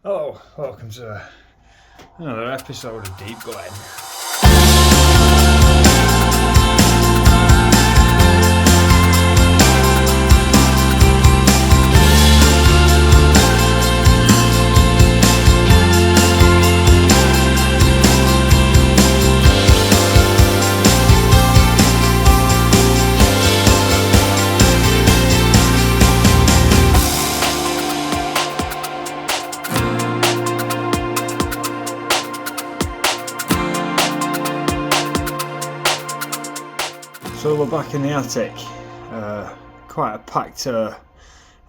Hello, welcome to another episode of Deep Glen. So we're back in the attic. Quite a packed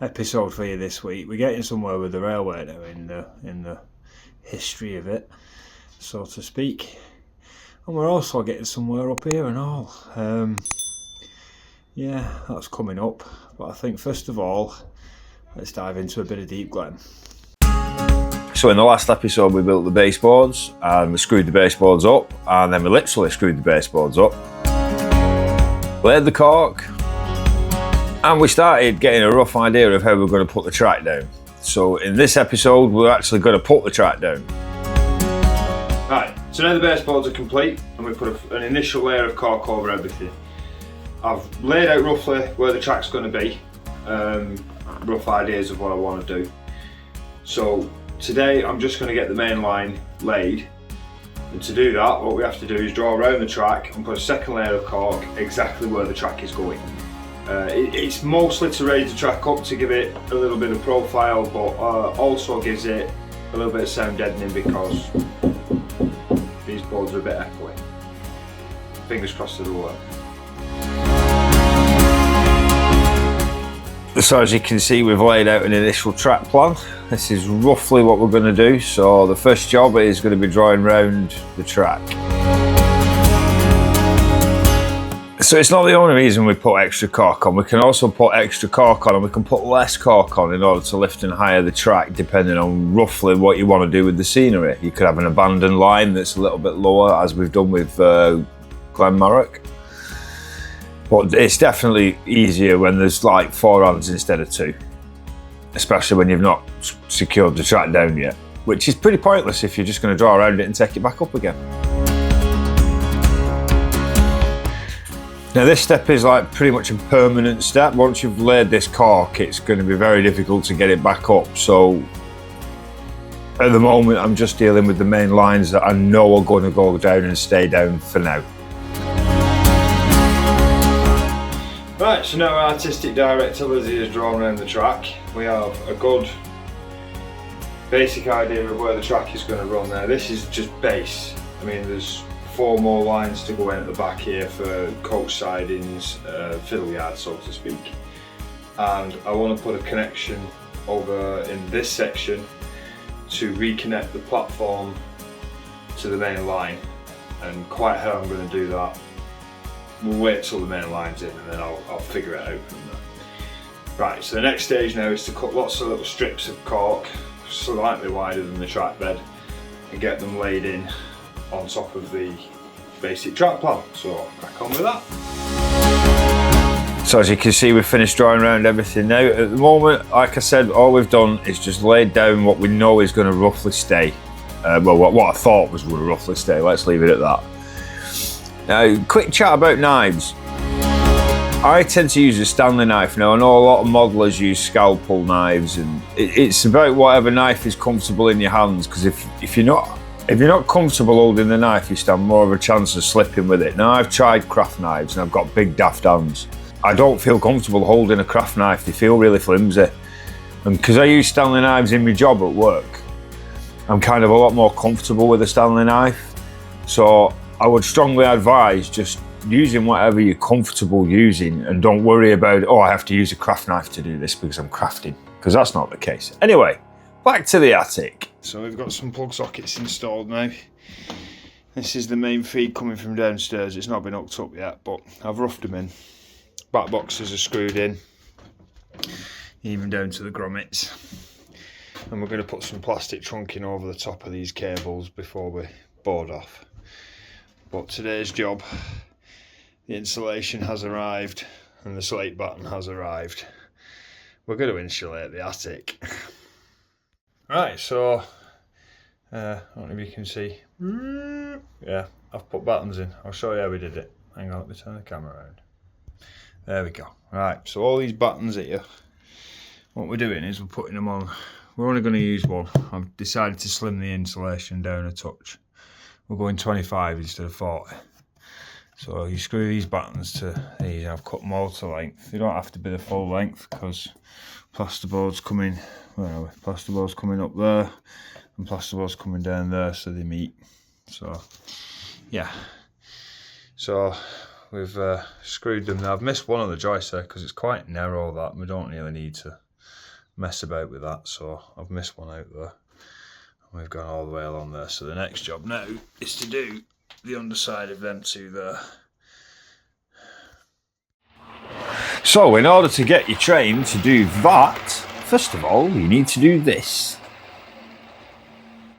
episode for you this week. We're getting somewhere with the railway now in the history of it, so to speak. And we're also getting somewhere up here and all. Yeah, that's coming up. But I think first of all, let's dive into a bit of Deep Glen. So in the last episode we built the baseboards and we screwed the baseboards up, and then we literally screwed the baseboards up. Laid the cork, and we started getting a rough idea of how we're going to put the track down. So in this episode we're actually going to put the track down. Right, so now the baseboards are complete and we put an initial layer of cork over everything. I've laid out roughly where the track's going to be, rough ideas of what I want to do. So today I'm just going to get the main line laid. And to do that, what we have to do is draw around the track and put a second layer of cork exactly where the track is going. It's mostly to raise the track up to give it a little bit of profile, but also gives it a little bit of sound deadening because these boards are a bit echoey. Fingers crossed it'll work. So as you can see, we've laid out an initial track plan. This is roughly what we're going to do. So the first job is going to be drawing round the track. So it's not the only reason we put extra cork on. We can also put extra cork on, and we can put less cork on in order to lift and higher the track depending on roughly what you want to do with the scenery. You could have an abandoned line that's a little bit lower, as we've done with Glen. But it's definitely easier when there's like 4 hands instead of 2. Especially when you've not secured the track down yet. Which is pretty pointless if you're just going to draw around it and take it back up again. Now this step is like pretty much a permanent step. Once you've laid this cork, it's going to be very difficult to get it back up. So at the moment I'm just dealing with the main lines that I know are going to go down and stay down for now. Right, so now our artistic director Lizzie has drawn around the track. We have a good basic idea of where the track is going to run there. This is just base. I mean, there's 4 more lines to go in at the back here for coach sidings, fiddle yard, so to speak. And I want to put a connection over in this section to reconnect the platform to the main line. And quite how I'm going to do that, we'll wait till the main line's in and then I'll figure it out from there. Right, so the next stage now is to cut lots of little strips of cork, slightly wider than the track bed, and get them laid in on top of the basic track plan. So crack on with that. So as you can see, we've finished drawing around everything now. At the moment, like I said, all we've done is just laid down what we know is going to roughly stay. Well, what I thought was going to roughly stay. Let's leave it at that. Now, quick chat about knives. I tend to use a Stanley knife now. I know a lot of modelers use scalpel knives, and it's about whatever knife is comfortable in your hands. Because if you're not comfortable holding the knife, you stand more of a chance of slipping with it. Now, I've tried craft knives and I've got big daft hands. I don't feel comfortable holding a craft knife. They feel really flimsy. And because I use Stanley knives in my job at work, I'm kind of a lot more comfortable with a Stanley knife. So I would strongly advise just using whatever you're comfortable using, and don't worry about, oh, I have to use a craft knife to do this because I'm crafting, because that's not the case. Anyway, back to the attic. So we've got some plug sockets installed now. This is the main feed coming from downstairs. It's not been hooked up yet, but I've roughed them in. Back boxes are screwed in, even down to the grommets. And we're going to put some plastic trunking over the top of these cables before we board off. But today's job, the insulation has arrived and the slate batten has arrived. We're going to insulate the attic. Right, so I don't know if you can see. Yeah, I've put buttons in. I'll show you how we did it. Hang on, let me turn the camera around. There we go. Right, so all these buttons here, what we're doing is we're putting them on. We're only going to use one. I've decided to slim the insulation down a touch. We're going 25 instead of 40. So you screw these buttons to these. I've cut them all to length. They don't have to be the full length because plasterboard's coming. Where are we? Plasterboard's coming up there, and plasterboard's coming down there, so they meet. So yeah. So we've screwed them. Now I've missed one of the joists there because it's quite narrow. That we don't really need to mess about with that. So I've missed one out there. And we've gone all the way along there. So the next job now is to do the underside of them two there. So in order to get you trained to do that, first of all you need to do this.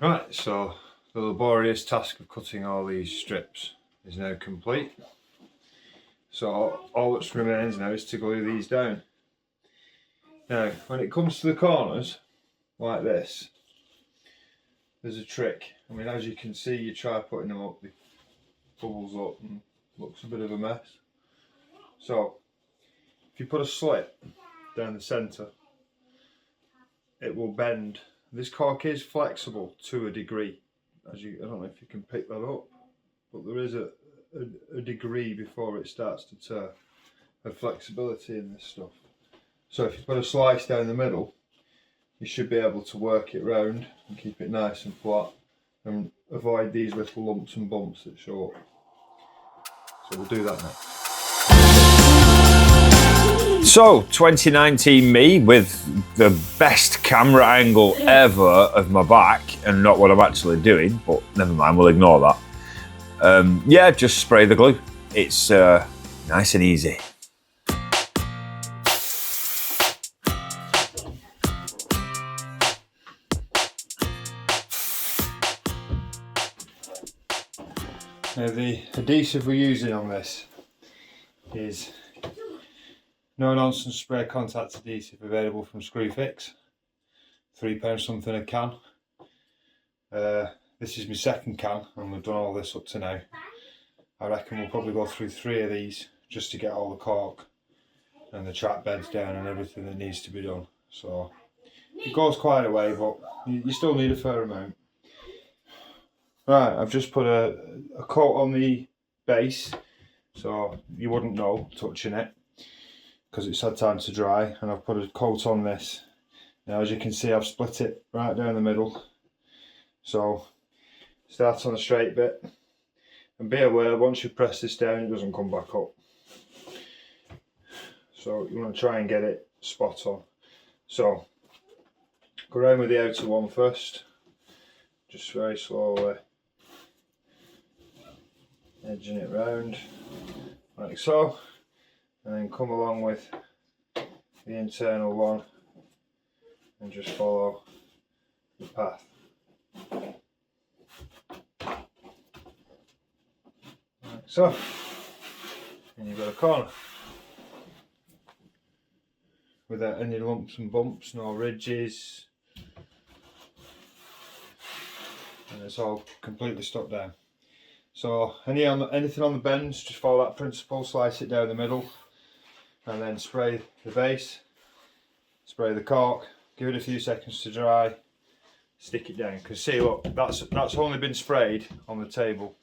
Right, so the laborious task of cutting all these strips is now complete. So all that remains now is to glue these down. Now when it comes to the corners like this, there's a trick. I mean, as you can see, you try putting them up, they bubbles up and looks a bit of a mess. So if you put a slit down the centre, it will bend. This cork is flexible to a degree. I don't know if you can pick that up, but there is a degree before it starts to tear of flexibility in this stuff. So if you put a slice down the middle, you should be able to work it round and keep it nice and flat and avoid these little lumps and bumps that show up. So we'll do that next. So 2019 me with the best camera angle ever of my back and not what I'm actually doing, but never mind, we'll ignore that. Yeah, just spray the glue. It's nice and easy. Now the adhesive we're using on this is no nonsense spray contact adhesive available from Screwfix. £3 something a can. This is my second can and we've done all this up to now. I reckon we'll probably go through 3 of these just to get all the cork and the track beds down and everything that needs to be done. So it goes quite a way, but you still need a fair amount. Right, I've just put a coat on the base so you wouldn't know touching it because it's had time to dry, and I've put a coat on this. Now as you can see, I've split it right down the middle, so start on the straight bit and be aware once you press this down it doesn't come back up, so you want to try and get it spot on. So go around with the outer one first, just very slowly edging it round like so, and then come along with the internal one and just follow the path. Like so, and you've got a corner without any lumps and bumps, no ridges, and it's all completely stuck down. So anything on the bends, just follow that principle, slice it down the middle and then spray the base, spray the cork, give it a few seconds to dry, stick it down. Because see, look, that's only been sprayed on the table.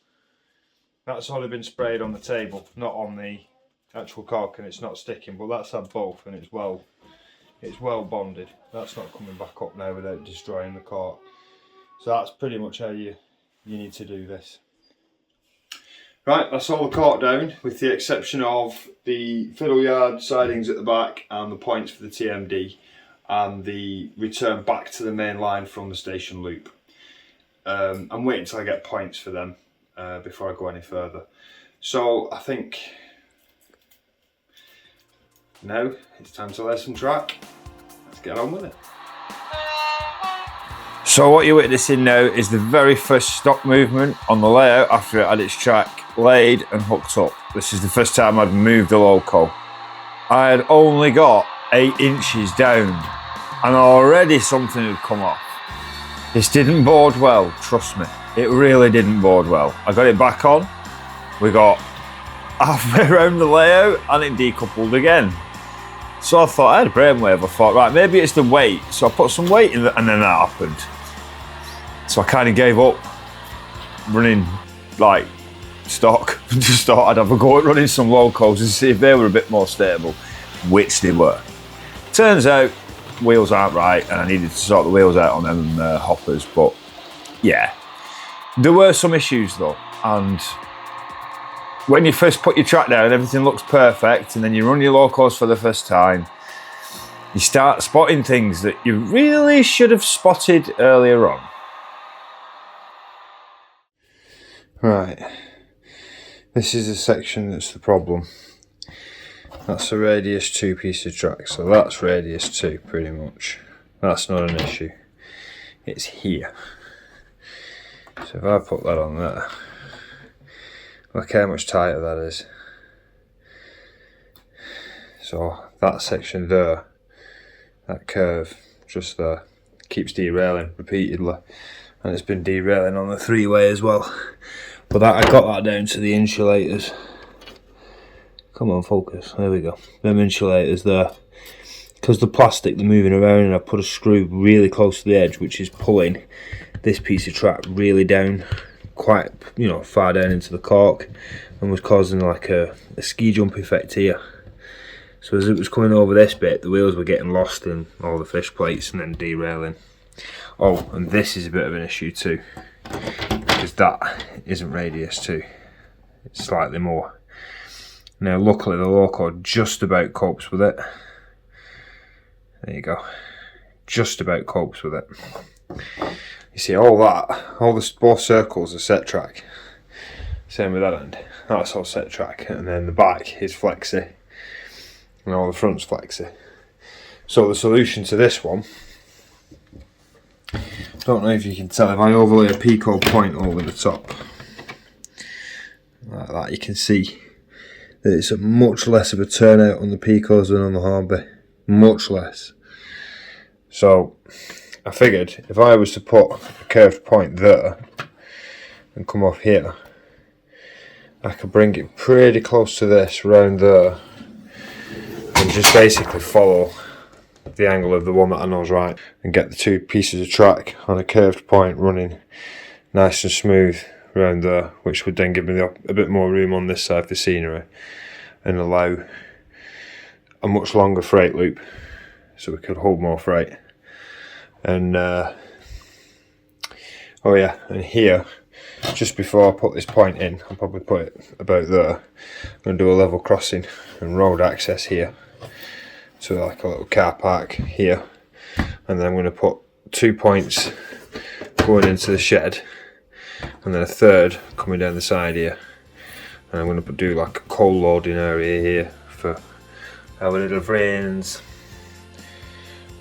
That's only been sprayed on the table, not on the actual cork, and it's not sticking, but that's had both and it's well bonded. That's not coming back up now without destroying the cork. So that's pretty much how you need to do this. Right, that's all the cork down, with the exception of the fiddle yard sidings at the back and the points for the TMD and the return back to the main line from the station loop. I'm waiting until I get points for them before I go any further. So I think now it's time to lay some track. Let's get on with it. So what you're witnessing now is the very first stock movement on the layout after it had its track laid and hooked up. This is the first time I'd moved the loco. I had only got 8 inches down and already something had come off. This didn't bode well, trust me. It really didn't bode well. I got it back on, we got halfway around the layout and it decoupled again. So I thought, I had a brainwave, I thought, right, maybe it's the weight. So I put some weight in and then that happened. So I kind of gave up running like stock. Just thought I'd have a go at running some locals and see if they were a bit more stable, which they were. Turns out, wheels aren't right and I needed to sort the wheels out on them hoppers, but yeah. There were some issues though, and when you first put your track down, everything looks perfect, and then you run your locals for the first time, you start spotting things that you really should have spotted earlier on. Right, this is the section that's the problem. That's a radius 2 piece of track, so that's radius 2 pretty much. That's not an issue. It's here. So if I put that on there, look how much tighter that is. So that section there, that curve just there, keeps derailing repeatedly, and it's been derailing on the 3-way as well. But that, I got that down to the insulators. Come on, focus. There we go. Them insulators there. Because the plastic, they're moving around, and I put a screw really close to the edge, which is pulling this piece of track really down, quite, you know, far down into the cork, and was causing like a ski jump effect here. So as it was coming over this bit, the wheels were getting lost in all the fish plates and then derailing. Oh, and this is a bit of an issue too, because that isn't radius 2. It's slightly more. Now luckily the loco just about copes with it. There you go. Just about copes with it. You see all that, both circles are set track. Same with that end. That's all set track. And then the back is flexi. And all the front's flexi. So the solution to this one, don't know if you can tell, if I overlay a Pico point over the top, like that, you can see that it's a much less of a turnout on the Picos than on the Harby. Much less. So I figured if I was to put a curved point there and come off here, I could bring it pretty close to this, round there, and just basically follow the angle of the one that I know is right, and get the 2 pieces of track on a curved point running nice and smooth around there, which would then give me a bit more room on this side for scenery and allow a much longer freight loop so we could hold more freight. And oh yeah, and here, just before I put this point in, I'll probably put it about there. I'm going to do a level crossing and road access here to like a little car park here, and then I'm going to put 2 points going into the shed, and then a third coming down the side here. And I'm going to do like a coal loading area here for our little friends,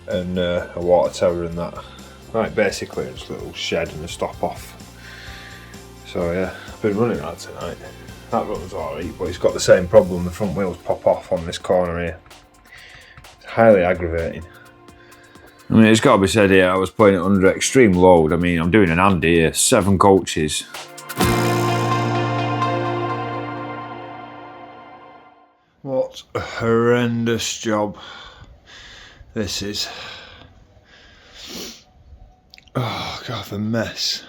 and a water tower and that. Right, basically it's a little shed and a stop off. So yeah, I've been running that tonight. That runs alright, but it's got the same problem, the front wheels pop off on this corner here. It's highly aggravating. I mean, it's got to be said here, I was putting it under extreme load. I mean, I'm doing an Andy here, 7 coaches. What a horrendous job this is. Oh god, the mess.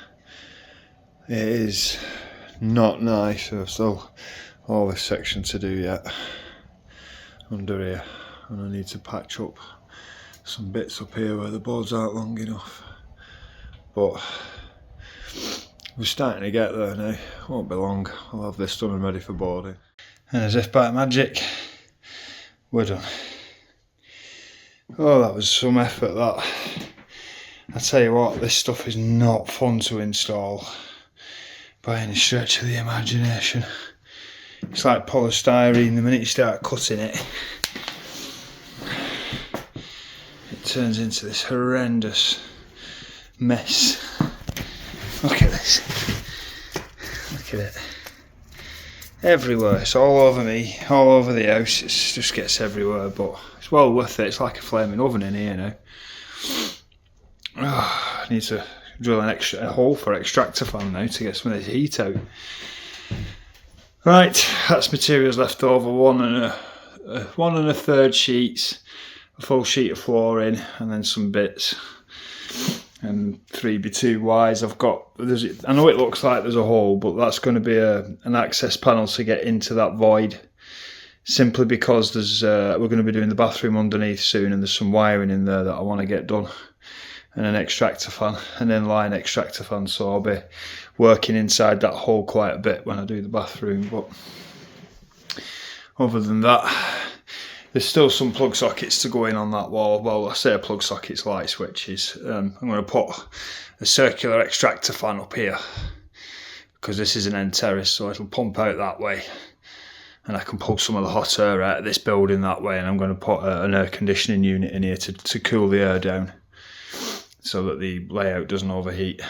It is not nice. There's still all this section to do yet under here, and I need to patch up some bits up here where the boards aren't long enough, but we're starting to get there now. Won't be long, I'll have this done and ready for boarding, and as if by magic we're done. Oh, that was some effort, that. I tell you what, this stuff is not fun to install by any stretch of the imagination. It's like polystyrene. The minute you start cutting it, it turns into this horrendous mess. Look at this. Look at it. Everywhere. It's all over me, all over the house. It just gets everywhere, but it's well worth it. It's like a flaming oven in here now. Oh, I need to drilling a hole for extractor fan now to get some of this heat out. Right, that's materials left over, 1 1/3 sheets, a full sheet of flooring, and then some bits, and 3x2 wires. I know it looks like there's a hole, but that's going to be an access panel to get into that void, simply because we're going to be doing the bathroom underneath soon, and there's some wiring in there that I want to get done, and an extractor fan, an inline extractor fan, so I'll be working inside that hole quite a bit when I do the bathroom. But other than that, there's still some plug sockets to go in on that wall. Well, I say plug sockets, light switches. I'm going to put a circular extractor fan up here, because this is an end terrace, so it'll pump out that way, and I can pull some of the hot air out of this building that way, and I'm going to put an air conditioning unit in here to cool the air down, so that the layout doesn't overheat.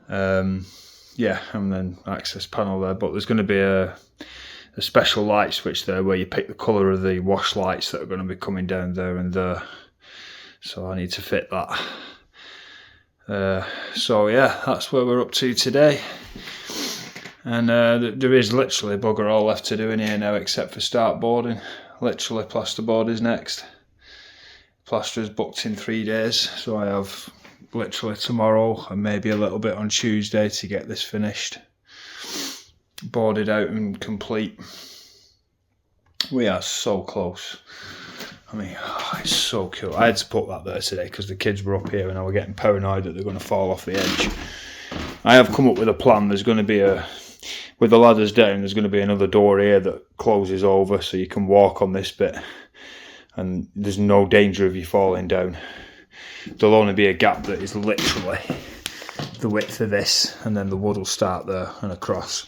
Yeah, and then access panel there, but there's going to be a special light switch there where you pick the colour of the wash lights that are going to be coming down there and there, so I need to fit that. So yeah, that's where we're up to today, and there is literally bugger all left to do in here now except for start boarding. Literally plasterboard is next. Plaster is booked in 3 days, so I have literally tomorrow and maybe a little bit on Tuesday to get this finished, boarded out and complete. We are so close. I mean, it's so cool. I had to put that there today because the kids were up here and I were getting paranoid that they're going to fall off the edge. I have come up with a plan. There's going to be with the ladders down, there's going to be another door here that closes over, so you can walk on this bit and there's no danger of you falling down. There'll only be a gap that is literally the width of this, and then the wood will start there and across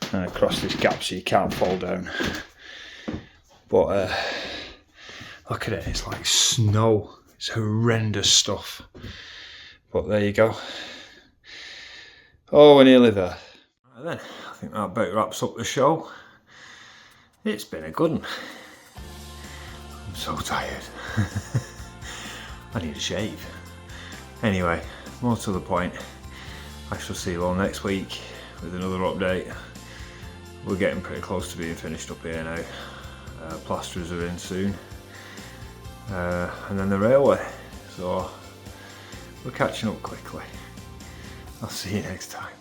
this gap, so you can't fall down. But look at it, it's like snow. It's horrendous stuff. But there you go. Oh, we're nearly there. Right then, I think that about wraps up the show. It's been a good one. I'm so tired. I need a shave. Anyway, more to the point, I shall see you all next week with another update. We're getting pretty close to being finished up here now. Plasters are in soon. And then the railway. So we're catching up quickly. I'll see you next time.